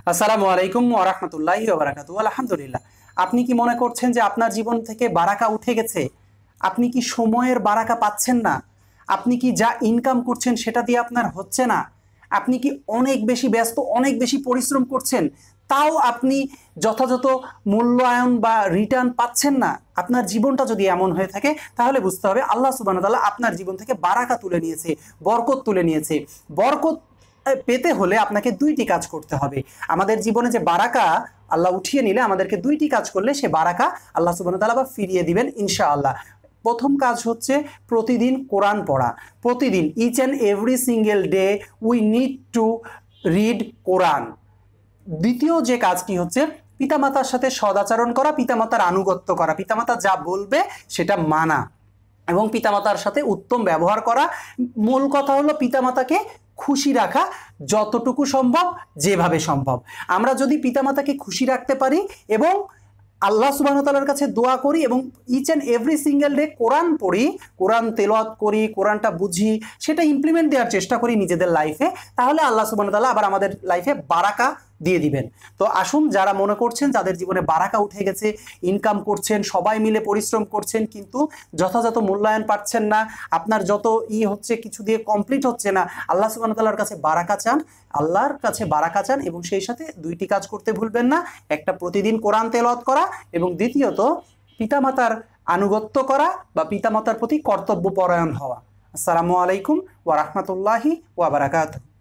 আসসালামু আলাইকুম ওয়া রাহমাতুল্লাহি ওয়া বারাকাতুহু। আলহামদুলিল্লাহ। আপনি কি মনে করছেন যে আপনার জীবন থেকে বারাকা উঠে গেছে? আপনি কি সময়ের বারাকা পাচ্ছেন না? আপনি কি যা ইনকাম করছেন সেটা দিয়ে আপনার হচ্ছে না? আপনি কি অনেক বেশি ব্যস্ত, অনেক বেশি পরিশ্রম করছেন, তাও আপনি যথাযথ মূল্যায়ন বা রিটার্ন পাচ্ছেন না? আপনার জীবনটা যদি এমন হয়ে থাকে তাহলে বুঝতে হবে আল্লাহ সুবহানাহু ওয়া তাআলা আপনার জীবন থেকে বারাকা তুলে নিয়েছে, বরকত তুলে নিয়েছে। বরকত পেতে হলে আপনাকে দুইটি কাজ করতে হবে। আমাদের জীবনে যে বারাকা আল্লাহ উঠিয়ে নিলে আমাদেরকে দুইটি কাজ করলে সে বারাকা আল্লাহ সুবহানাহু ওয়া তাআলা আবার ফিরিয়ে দিবেন ইনশাআল্লাহ। প্রথম কাজ হচ্ছে প্রতিদিন কোরআন পড়া। প্রতিদিন each and every single day we need to read Quran. দ্বিতীয় যে কাজটি হচ্ছে পিতামাতার সাথে সদাচরণ করা, পিতামাতার আনুগত্য করা, পিতামাতা যা বলবে সেটা মানা এবং পিতামাতার সাথে উত্তম ব্যবহার করা। মূল কথা হলো পিতামাতাকে খুশি রাখা যতটুকু সম্ভব, যেভাবে সম্ভব। আমরা যদি পিতামাতাকে খুশি রাখতে পারি এবং আল্লাহ সুবহানাহু ওয়া তাআলার কাছে দোয়া করি এবং each and every single day কোরআন পড়ি, কোরআন তেলাওয়াত করি, কোরআনটা বুঝি, সেটা ইমপ্লিমেন্ট দেওয়ার চেষ্টা করি নিজেদের লাইফে, তাহলে আল্লাহ সুবহানাহু ওয়া তাআলা আবার আমাদের লাইফে বারাকা দিয়ে দিবেন। তো আসুন, যারা মনে করছেন যাদের জীবনে বারাকা উঠে গেছে, ইনকাম করছেন, সবাই মিলে পরিশ্রম করছেন, কিন্তু যথাযথ মূল্যায়ন পাচ্ছেন না, আপনার যত হচ্ছে কিছু দিয়ে কমপ্লিট হচ্ছে না, আল্লাহ সুবহানাহু ওয়া তাআলার কাছে বারাকা চান, আল্লাহর কাছে বারাকা চান এবং সেই সাথে দুইটি কাজ করতে ভুলবেন না। একটা, প্রতিদিন কোরআন তেলাওয়াত করা এবং দ্বিতীয়ত পিতামাতার আনুগত্য করা বা পিতামাতার প্রতি কর্তব্যপরায়ণ হওয়া। আসসালামু আলাইকুম ওয়া রাহমাতুল্লাহি ওয়া বারাকাতুহু।